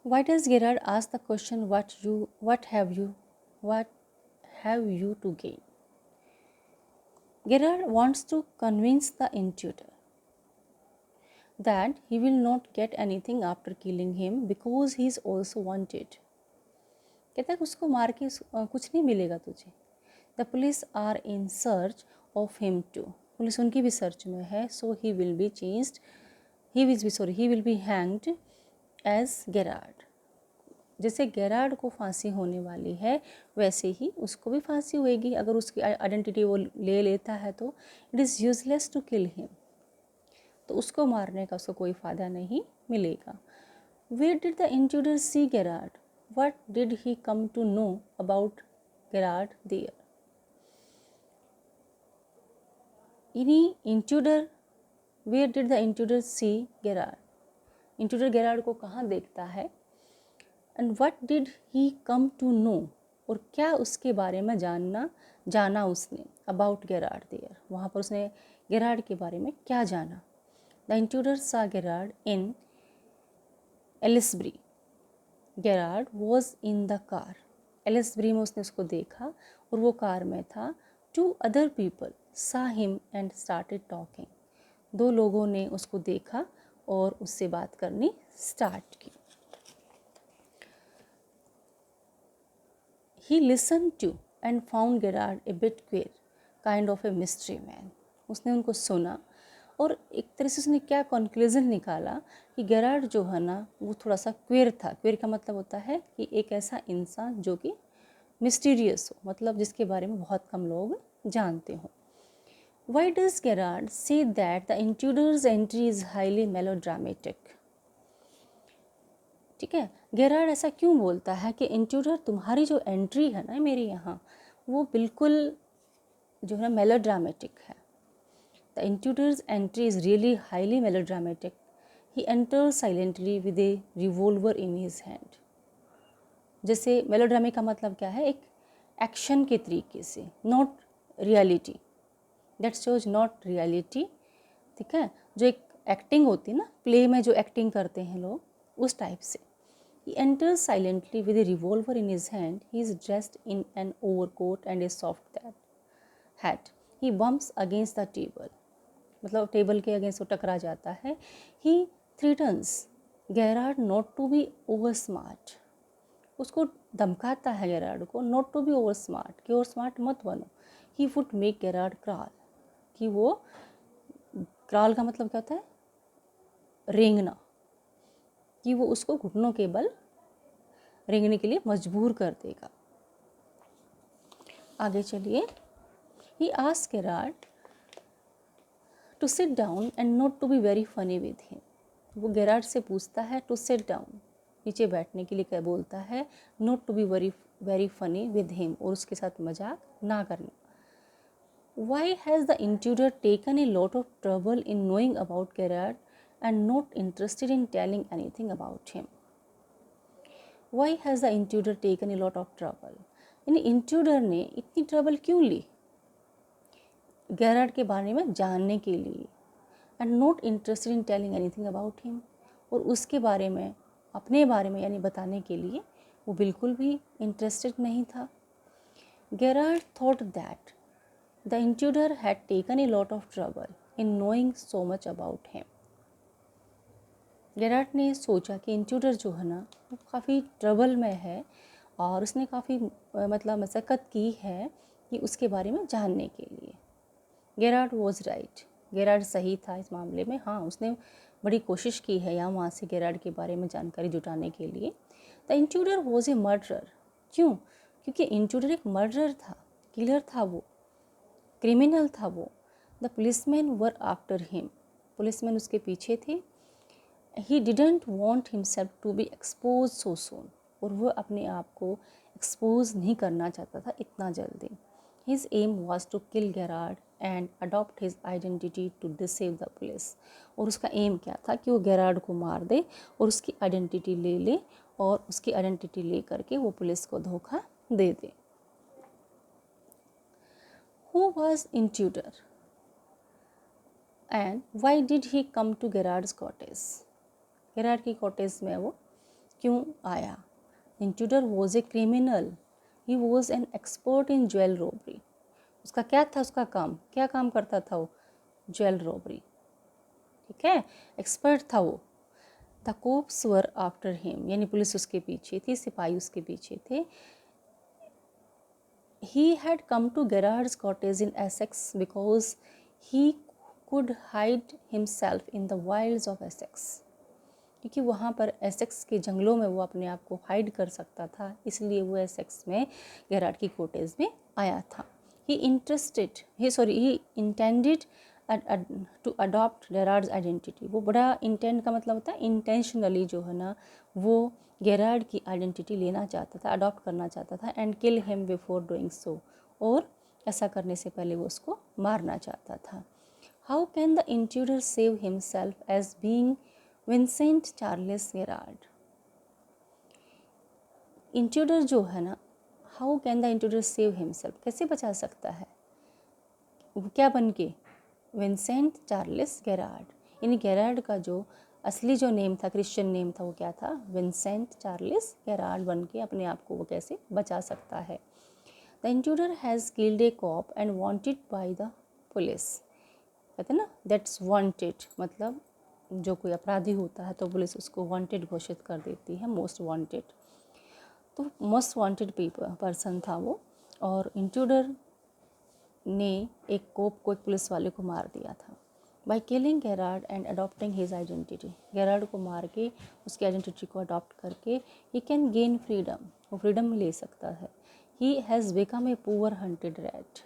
Why does Gerard ask the question, what have you to gain? Gerard wants to convince the intruder that he will not get anything after killing him because he is also wanted. कहता है उसको मार के कुछ नहीं मिलेगा तुझे. The police are in search of him too. Police उनकी भी सर्च में है. So he will be changed, he will be hanged as Gerard. जैसे गेरार्ड को फांसी होने वाली है वैसे ही उसको भी फांसी होएगी. अगर उसकी आइडेंटिटी वो ले लेता है तो it is useless to kill him. तो उसको मारने का उसको कोई फ़ायदा नहीं मिलेगा. Where did the intruder see Gerard? What did he come to know about Gerard there? इन्हीं intruder, where did the intruder see Gerard? Intruder Gerard को कहाँ देखता है? And what did he come to know, और क्या उसके बारे में जाना उसने अबाउट गेरार्ड देयर. वहाँ पर उसने गेरार्ड के बारे में क्या जाना? The intruder saw Gerard in Aylesbury. Gerard was in the car. Aylesbury में उसने उसको देखा और वो कार में था. Two other people saw him and started talking. दो लोगों ने उसको देखा और उससे बात करनी स्टार्ट की. He listened to and found Gerard a bit queer, kind of a mystery man. उसने उनको सुना और एक तरह से उसने क्या कंक्लूजन निकाला कि गेरार्ड जो है ना वो थोड़ा सा क्वेर था. क्वेर का मतलब होता है कि एक ऐसा इंसान जो कि मिस्टीरियस हो, मतलब जिसके बारे में बहुत कम लोग जानते हों. Why does Gerard say that the intruder's entry is highly melodramatic? ठीक है, गेरार्ड ऐसा क्यों बोलता है कि इंट्रूडर तुम्हारी जो एंट्री है ना मेरे यहाँ वो बिल्कुल जो है ना मेलोड्रामेटिक है. The intruders entry is really highly melodramatic. He enter silently with A revolver in his hand. जैसे मेलोड्रामे का मतलब क्या है? एक एक्शन के तरीके से, not reality. That shows not reality. ठीक है, जो एक एक्टिंग होती है ना, प्ले में जो एक्टिंग करते हैं लोग, उस टाइप से. He enters silently with a revolver in his hand. He is dressed in an overcoat and a soft hat. He bumps against the table. मतलब टेबल के अगेंस्ट वो टकरा जाता है. He threatens Gerard not to be over smart. उसको धमकाता है Gerard को not to be over smart, कि और स्मार्ट मत बनो. He would make Gerard crawl. कि वो क्राल का मतलब क्या होता है? रेंगना. कि वो उसको घुटनों के बल रेंगने के लिए मजबूर कर देगा. आगे चलिए. He asked Gerard to sit down and not to be very funny with him. वो गेरार्ड से पूछता है टू सिट डाउन, नीचे बैठने के लिए क्या बोलता है, not to be very funny with him, और उसके साथ मजाक ना करना. Why has the intruder taken a lot of trouble in knowing about Gerard and not interested in telling anything about him? Why has the intruder taken a lot of trouble. यानी intruder ने इतनी trouble क्यों ली Gerard के बारे में जानने के लिए. And not interested in telling anything about him, और उसके बारे में, अपने बारे में यानी बताने के लिए वो बिल्कुल भी इंटरेस्टेड नहीं था. Gerard thought that the intruder had taken a lot of trouble in knowing so much about him. Gerard ने सोचा कि इंट्रूडर जो है ना वो काफ़ी ट्रबल में है और उसने काफ़ी मतलब मशक्क़त की है कि उसके बारे में जानने के लिए. Gerard was right. गेरार्ड सही था इस मामले में. हाँ, उसने बड़ी कोशिश की है यहाँ वहाँ से गेरार्ड के बारे में जानकारी जुटाने के लिए. The intruder was A murderer. क्यों? क्योंकि इंट्रूडर एक मर्डरर था, किलर था, वो क्रिमिनल था वो. The policeman were after him. Policeman उसके पीछे थे. He didn't want himself to be expose so soon. और वह अपने आप को एक्सपोज नहीं करना चाहता था इतना जल्दी. His aim was to kill Gerard and adopt his identity to deceive the police. और उसका एम क्या था कि वो गेरार्ड को मार दे और उसकी आइडेंटिटी ले ले, और उसकी आइडेंटिटी ले करके वो पुलिस को धोखा दे दे. Who was intruder and why did he come to Gerard's cottage? Gerard की कॉटेज में वो क्यों आया? Intruder was a criminal, he was an expert in jewel robbery. उसका क्या था, उसका काम, क्या काम करता था वो? ज्वेल रॉबरी, ठीक है, एक्सपर्ट था वो। The cops were after him, यानी पुलिस उसके पीछे थी, सिपाही उसके पीछे थे। He had come to Gerard's cottage in Essex because he could hide himself in the wilds of Essex, क्योंकि वहाँ पर एसेक्स के जंगलों में वो अपने आप को हाइड कर सकता था, इसलिए वो एसेक्स में गेरार्ड की कॉटेज में आया था। he intended to adopt Gerard's identity। वो बड़ा इंटेंड का मतलब होता है इंटेंशनली जो है ना, वो गेरार्ड की आइडेंटिटी लेना चाहता था, अडॉप्ट करना चाहता था। And kill him before doing so, और ऐसा करने से पहले वो उसको मारना चाहता था। How can the intruder save himself as being Vincent Charles Gerard? Intruder जो है ना, how can the intruder save himself, कैसे बचा सकता है? वो क्या बन के? विंसेंट चार्ल्स गेरार्ड, यानी गेरार्ड का जो असली जो नेम था, क्रिश्चियन नेम था, वो क्या था? विंसेंट चार्ल्स गेरार्ड बन के अपने आप को वो कैसे बचा सकता है? The intruder has killed a cop and wanted by the police. कहते हैं ना, दैट्स वांटेड, मतलब जो कोई अपराधी होता है तो पुलिस उसको वांटेड घोषित कर देती है, मोस्ट वांटेड। तो मोस्ट वांटेड पर्सन था वो, और इंट्रूडर ने एक कोप को, एक पुलिस वाले को मार दिया था। By killing Gerard and adopting his identity, Gerard को मार के उसकी आइडेंटिटी को अडॉप्ट करके ही कैन गेन फ्रीडम, वो फ्रीडम ले सकता है। He has become a poor hunted rat,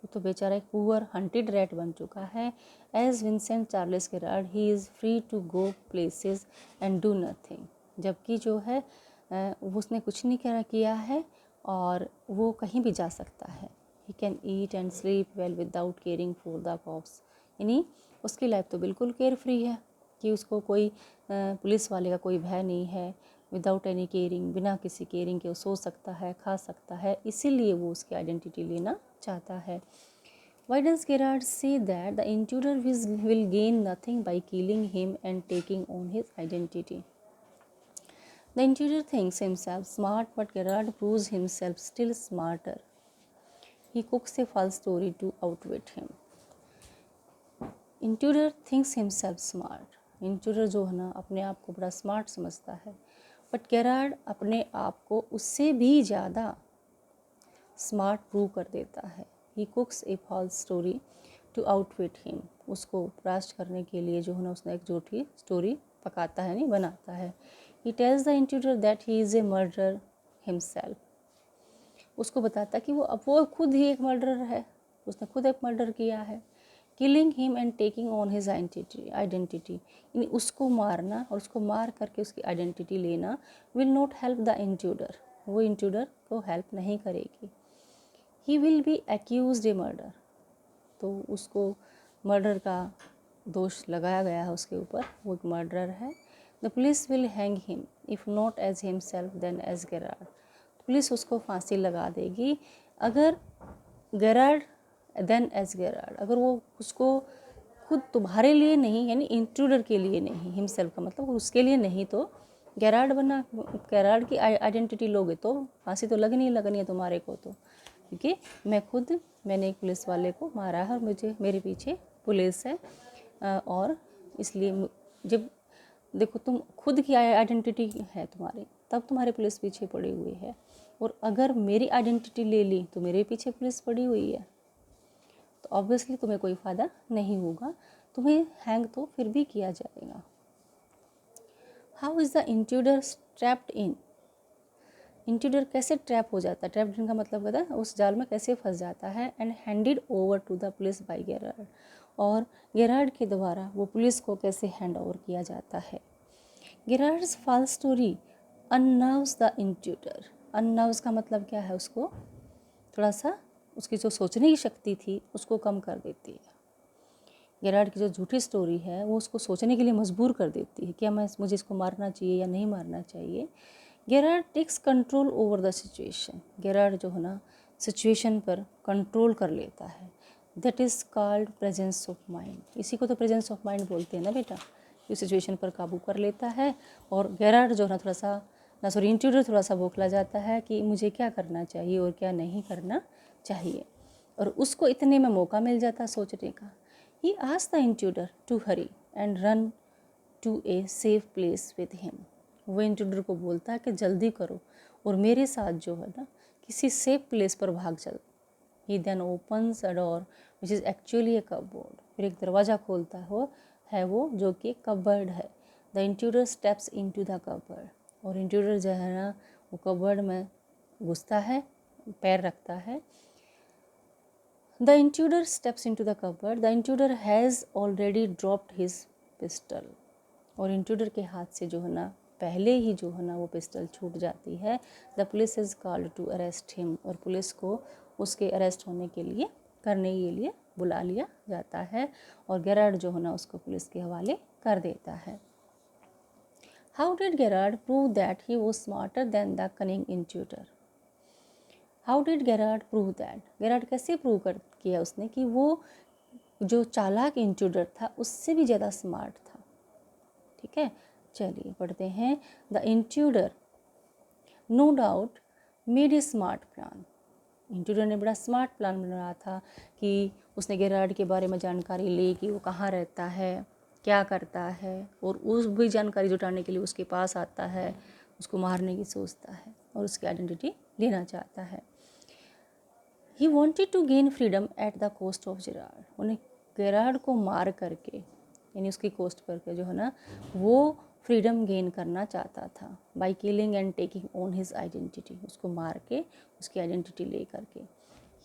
वो तो बेचारा एक पुअर हंटेड रैट बन चुका है। As Vincent Charles Gerard he is free to go places and do nothing, जबकि जो है वो उसने कुछ नहीं किया है और वो कहीं भी जा सकता है। He can eat and sleep well without caring for the cops, यानी उसकी लाइफ तो बिल्कुल केयर फ्री है कि उसको कोई पुलिस वाले का कोई भय नहीं है। विदाउट एनी केयरिंग, बिना किसी केयरिंग के वो सो सकता है, खा सकता है, इसीलिए वो उसकी आइडेंटिटी लेना चाहता है। Why does Gerard say that the intruder will gain nothing by killing him and taking on his identity? The intruder thinks himself smart, but Gerard proves himself still smarter. He cooks a false story to outwit him. Intruder thinks himself smart. Intruder जो है ना, अपने आप को बड़ा smart समझता है, but Gerard अपने आप को उससे भी ज़्यादा स्मार्ट प्रूव कर देता है। He cooks a false story to outwit him. उसको परास्त करने के लिए जो है ना, उसने एक झूठी स्टोरी पकाता है, नहीं बनाता है। He tells the intruder that he is a murderer himself. उसको बताता कि वो खुद ही एक मर्डरर है, उसने खुद एक मर्डर किया है। Killing him and taking on his identity, यानी उसको मारना और उसको मार करके उसकी आइडेंटिटी लेना will not help the intruder, वो इंट्रूडर को हेल्प नहीं करेगी। He will be accused a murder, तो उसको मर्डर का दोष लगाया गया है उसके ऊपर, वो एक मर्डरर है। The police will hang him, if not as himself then as Gerard. Police उसको फांसी लगा देगी अगर गेरार्ड देन एज गेरार्ड, अगर वो उसको खुद तुम्हारे लिए नहीं, यानी इंट्रूडर के लिए नहीं, हिमसेल्फ का मतलब उसके लिए नहीं, तो गेरार्ड बना, गेरार्ड की आइडेंटिटी लोगे तो फांसी तो लगनी है तुम्हारे को, तो क्योंकि मैंने एक पुलिस वाले को मारा है और मेरे पीछे पुलिस है, और इसलिए जब देखो तुम खुद की आइडेंटिटी है तुम्हारी, तब तुम्हारी पुलिस पीछे पड़ी हुई है, और अगर मेरी आइडेंटिटी ले ली तो मेरे पीछे पुलिस पड़ी हुई है, तो ऑब्वियसली तुम्हें कोई फ़ायदा नहीं होगा, तुम्हें हैंग तो फिर भी किया जाएगा। How is the intruder trapped in, intruder कैसे ट्रैप हो जाता है? ट्रैप्ड इन का मतलब होता है उस जाल में कैसे फंस जाता है। And handed over to the police by Gerard, और गेरार्ड के द्वारा वो पुलिस को कैसे हैंड ओवर किया जाता है। Gerard's false story unnerves the intruder, unnerves का मतलब क्या है? उसको थोड़ा सा उसकी जो सोचने की शक्ति थी उसको कम कर देती है। गेरार्ड की जो झूठी स्टोरी है वो उसको सोचने के लिए मजबूर कर देती है, क्या मुझे इसको मारना चाहिए या नहीं मारना चाहिए। Gerard takes control over the situation, Gerard जो है ना सिचुएशन पर कंट्रोल कर लेता है। That is called presence of mind, इसी को तो प्रेजेंस ऑफ माइंड बोलते हैं ना बेटा, इस सिचुएशन पर काबू कर लेता है। और गेरार्ड जो है ना इंट्रूडर थोड़ा सा बौखला जाता है कि मुझे क्या करना चाहिए और क्या नहीं करना चाहिए, और उसको इतने में मौका मिल जाता सोचने का। He asked the intruder to hurry and run to a safe place with him. वो इंट्रूडर को बोलता है कि जल्दी करो और मेरे साथ जो है ना किसी सेफ प्लेस पर भाग चल। He then opens a door which is actually a cupboard. फिर एक दरवाज़ा खोलता है वो जो कि एक कपबोर्ड है। The intruder steps in to the cupboard. और इंट्रूडर जो है ना वो कपबोर्ड में घुसता है, पैर रखता है। The intruder steps in to the cupboard. The intruder has already dropped his pistol. और इंट्रूडर के हाथ से जो है ना पहले ही जो है ना वो पिस्टल छूट जाती है। The police is called to arrest him. और पुलिस को उसके अरेस्ट होने के लिए करने के लिए बुला लिया जाता है, और गेरार्ड जो है ना उसको पुलिस के हवाले कर देता है। How did Gerard prove that he was smarter than the cunning intruder. How did Gerard prove that, Gerard कैसे प्रूव किया उसने कि वो जो चालाक इंट्रूडर था उससे भी ज़्यादा स्मार्ट था। ठीक है, चलिए पढ़ते हैं। The intruder no doubt made a smart plan. Intruder ने बड़ा स्मार्ट प्लान बनाया था कि उसने गेरार्ड के बारे में जानकारी ली कि वो कहाँ रहता है, क्या करता है, और उस भी जानकारी जुटाने के लिए उसके पास आता है, उसको मारने की सोचता है और उसकी आइडेंटिटी लेना चाहता है। He wanted to gain freedom at the cost of Gerard. उन्हें गेरार्ड को मार करके यानी उसकी कॉस्ट करके जो है ना वो फ्रीडम गेन करना चाहता था। By killing and taking on his identity, उसको मार के उसकी आइडेंटिटी ले करके।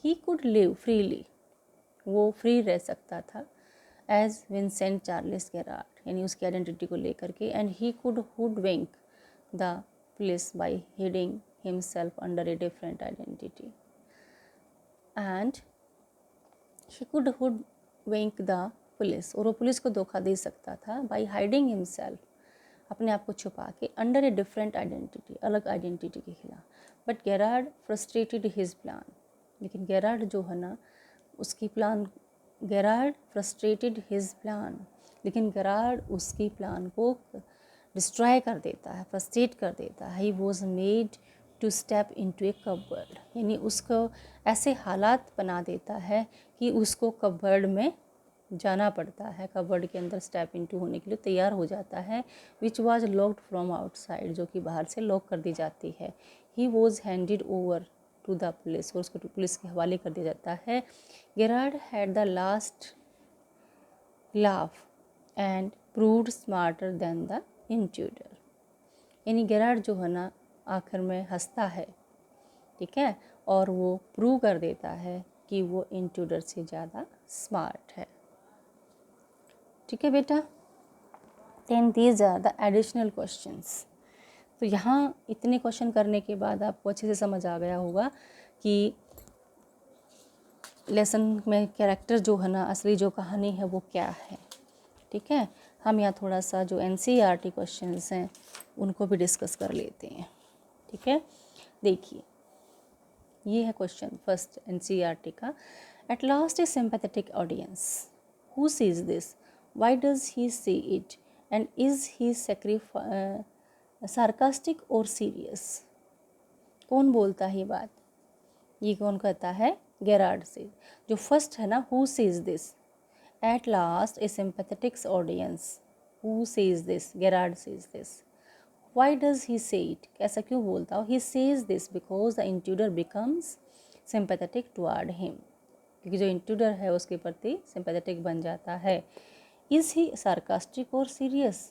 ही कुड लिव फ्रीली, वो फ्री रह सकता था एज विंसेंट चार्ल्स गेरार्ड, यानी उसकी आइडेंटिटी को ले करके। And he could hoodwink the police by hiding himself under a different identity. And he could hoodwink the police, और वो पुलिस को धोखा दे सकता था बाई हाइडिंग हिमसेल्फ, अपने आप को छुपा के अंडर ए डिफरेंट आइडेंटिटी, अलग आइडेंटिटी के खिलाफ। But Gerard frustrated his plan, लेकिन गेरार्ड जो है ना उसकी plan, Gerard frustrated his plan, लेकिन गेरार्ड उसकी प्लान को डिस्ट्रॉय कर देता है, फ्रस्ट्रेट कर देता है। He was made to step into a cupboard, यानी उसको ऐसे हालात बना देता है कि उसको कपबोर्ड में जाना पड़ता है, कपबोर्ड के अंदर स्टेप इनटू होने के लिए तैयार हो जाता है। Which was locked from outside, जो कि बाहर से लॉक कर दी जाती है। He was handed over to the police, और उसको पुलिस के हवाले कर दिया जाता है। Gerard had the last laugh and proved smarter than the intruder, यानी गेरार्ड जो है ना आखिर में हंसता है, ठीक है, और वो प्रूव कर देता है कि वो इंट्रूडर से ज़्यादा स्मार्ट है। ठीक है बेटा, then these are the additional questions. तो यहाँ इतने क्वेश्चन करने के बाद आपको अच्छे से समझ आ गया होगा कि लेसन में कैरेक्टर जो है ना असली जो कहानी है वो क्या है। ठीक है, हम यहाँ थोड़ा सा जो NCERT क्वेश्चंस हैं उनको भी डिस्कस कर लेते हैं। ठीक है, देखिए ये है क्वेश्चन फर्स्ट NCERT का। Eight last a sympathetic audience who sees this, why does he see it, and is he sarcastic और सीरियस। कौन बोलता है ये बात, ये कौन कहता है, गेरार्ड से। जो फर्स्ट है ना, who sees this, at last a sympathetic audience, who sees this, Gerard sees this. Why does he say it? ऐसा क्यों बोलता हो? He says this because the intruder becomes sympathetic toward him, क्योंकि जो इंट्रूडर है उसके प्रति सिंपैथेटिक बन जाता है। Is he sarcastic or serious?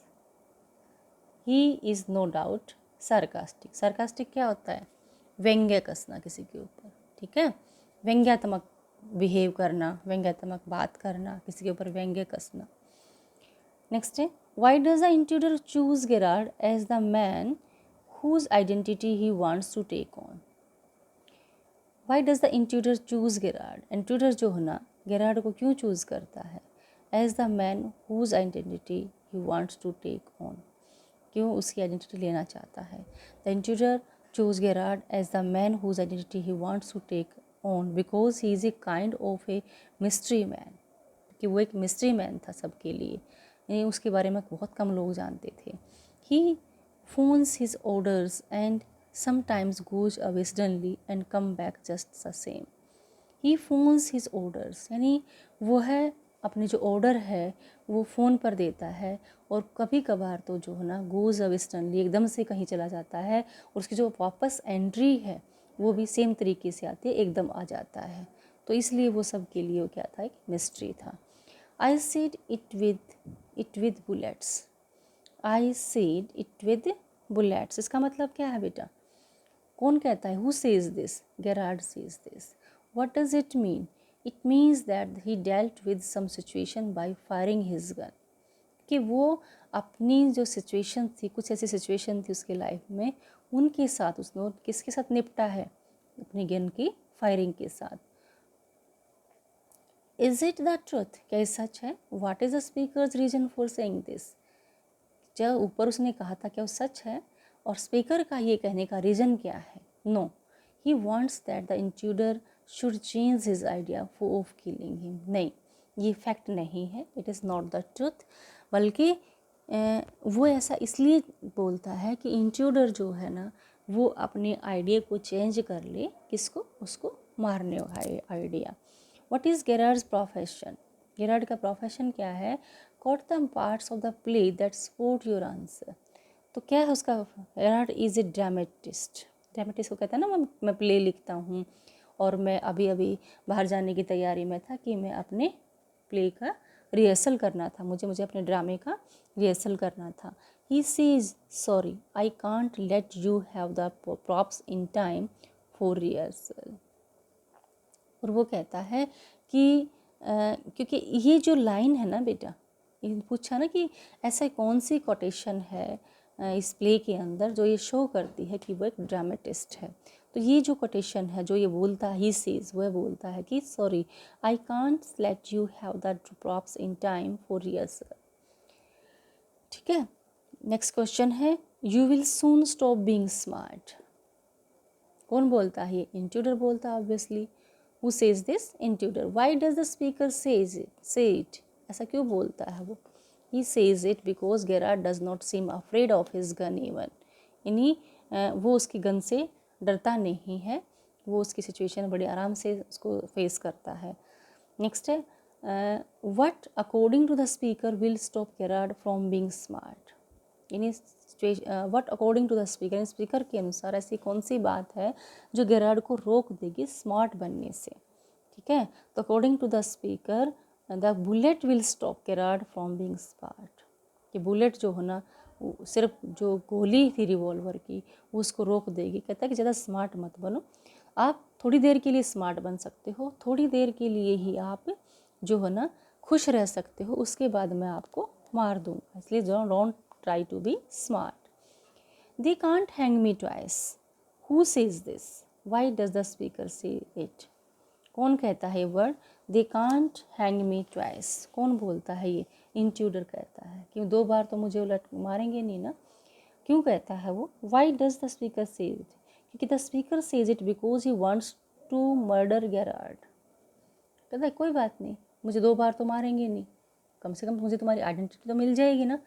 He is no doubt sarcastic. Sarcastic क्या होता है? व्यंग्य कसना किसी के ऊपर, ठीक है, व्यंग्यात्मक बिहेव करना, व्यंग्यात्मक बात करना, किसी के ऊपर व्यंग्य कसना। नेक्स्ट है, why does the intruder choose Gerard as the man whose identity he wants to take on? Why does the intruder choose Gerard? Intruder जो है ना Gerard को क्यों चूज़ करता है as the man whose identity he wants to take on? क्यों उसकी identity लेना चाहता है? The intruder chose Gerard as the man whose identity he wants to take on because he is a kind of a mystery man, कि वो एक mystery man था सबके लिए, यानी उसके बारे में बहुत कम लोग जानते थे। ही phones his orders and sometimes goes away suddenly and come back just the same. He phones his orders, यानी वो है अपने जो ऑर्डर है वो फ़ोन पर देता है, और कभी कभार तो जो है ना गोज़ अवे सडनली, एकदम से कहीं चला जाता है, और उसकी जो वापस एंट्री है वो भी सेम तरीके से आती है, एकदम आ जाता है। तो इसलिए वो सब के लिए वो क्या था, एक मिस्ट्री था। I said it with bullets. I said it with bullets, इसका मतलब क्या है बेटा? कौन कहता है? Who says this? Gerard says this. What does it mean? It means that he dealt with some situation by firing his gun, कि वो अपनी जो सिचुएशन थी, कुछ ऐसी सिचुएशन थी उसके लाइफ में, उनके साथ उसने किसके साथ निपटा है? अपनी गन की फायरिंग के साथ। Is it the truth? क्या ये सच है? What is the speaker's reason for saying this? जब ऊपर उसने कहा था क्या वो सच है, और स्पीकर का ये कहने का रीज़न क्या है? No, he wants that the intruder should change his idea of killing him. नहीं, ये फैक्ट नहीं है, it is not the truth, बल्कि वो ऐसा इसलिए बोलता है कि इंट्रूडर जो है ना वो अपने आइडिया को चेंज कर ले। किसको? उसको मारने वाला idea. What is Gerard's profession? Gerard का प्रोफेशन क्या है? Quote the parts of the play that support your answer. तो क्या है उसका? Gerard is a dramatist. Dramatist को कहता है ना मैं प्ले लिखता हूँ, और मैं अभी अभी बाहर जाने की तैयारी में था कि मैं अपने प्ले का रिहर्सल करना था, मुझे अपने ड्रामे का रिहर्सल करना था। He says sorry I can't let you have the props in time for rehearsal. और वो कहता है कि क्योंकि ये जो लाइन है ना बेटा, ये पूछा ना कि ऐसा कौन सी कोटेशन है इस प्ले के अंदर जो ये शो करती है कि वो एक ड्रामेटिस्ट है। तो ये जो कोटेशन है जो ये बोलता है, ही सेज, वह बोलता है कि sorry I can't let you have the props in time for rehearsal. ठीक है, नेक्स्ट क्वेश्चन है, you will soon stop being smart. कौन बोलता है? इंट्रूडर बोलता है obviously. Who says this? Intruder. Why does the speaker say it? ऐसा क्यों बोलता है वो? He says it because Gerard does not seem afraid of his gun even. यानी वो उसकी गन से डरता नहीं है, वो उसकी सिचुएशन बड़े आराम से उसको फेस करता है। नेक्स्ट है, what according to the speaker will stop Gerard from being smart? यानी what according to the speaker, speaker के अनुसार ऐसी कौन सी बात है जो गेरार्ड को रोक देगी स्मार्ट बनने से? ठीक है, तो according to the speaker the bullet will stop Gerard from being smart, कि बुलेट जो है ना सिर्फ जो गोली थी रिवॉल्वर की वो उसको रोक देगी। कहता है कि ज़्यादा स्मार्ट मत बनो, आप थोड़ी देर के लिए स्मार्ट बन सकते हो, थोड़ी देर के लिए ही आप जो है ना खुश रह सकते हो, उसके बाद मैं आपको मार दूंगा, इसलिए don't try to be smart. They can't hang me twice. Who says this? Why does the speaker say it? कौन कहता है ये word? They can't hang me twice. कौन बोलता है ये? इंट्रूडर कहता है कि दो बार तो मुझे उलट मारेंगे नहीं ना। क्यों कहता है वो? Why does the speaker say it? क्योंकि the speaker says it because he wants to murder Gerard. कहता है कोई बात नहीं, मुझे दो बार तो मारेंगे नहीं, कम से कम मुझे तुम्हारी आइडेंटिटी तो मिल जाएगी ना।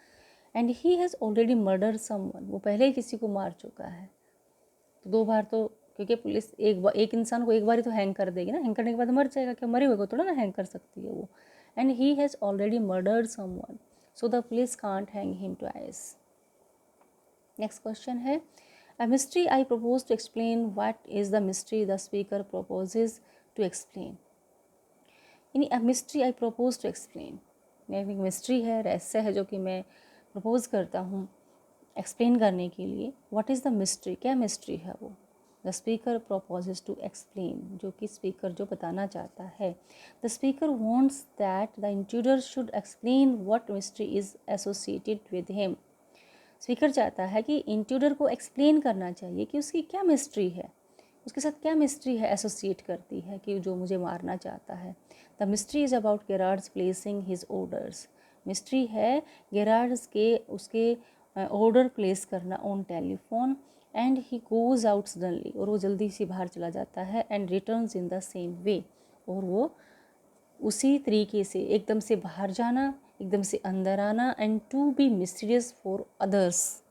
And he has already murder someone, वो पहले ही किसी को मार चुका है, तो दो बार तो, क्योंकि पुलिस एक इंसान को एक बार ही तो हैंग कर देगी ना, हैंग करने के बाद मर जाएगा, क्या मरे हुए को थोड़ा ना हैंग कर सकती है वो। And he has already murdered someone so the police can't hang him twice. Next question है, a mystery I propose to explain, what is the mystery the speaker proposes to explain. यानी a mystery I propose to explain, एक मिस्ट्री है, रहस्य है जो कि मैं प्रपोज करता हूँ एक्सप्लेन करने के लिए। What is the mystery? क्या मिस्ट्री है वो? The speaker proposes to explain, जो कि स्पीकर जो बताना चाहता है। The speaker wants that the intruder should explain what mystery is associated with him. Speaker चाहता है कि इंट्रूडर को एक्सप्लेन करना चाहिए कि उसकी क्या मिस्ट्री है, उसके साथ क्या मिस्ट्री है एसोसिएट करती है कि जो मुझे मारना चाहता है। The mystery is about गेरार्ड्स placing his orders. Mystery है गेरार्ड्स के उसके ऑर्डर प्लेस करना on telephone. And he goes out suddenly, और वो जल्दी से बाहर चला जाता है। And returns in the same way, और वो उसी तरीके से एकदम से बाहर जाना, एकदम से अंदर आना, and to be mysterious for others,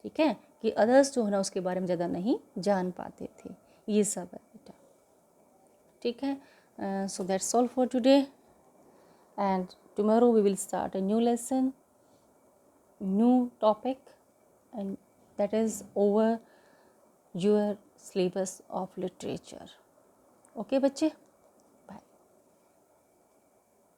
ठीक है, कि अदर्स जो है ना उसके बारे में ज़्यादा नहीं जान पाते थे, ये सब है बेटा, ठीक है। So that's all for today, and tomorrow we will start a new lesson, new topic, and that is over your syllabus of literature. Okay बच्चे.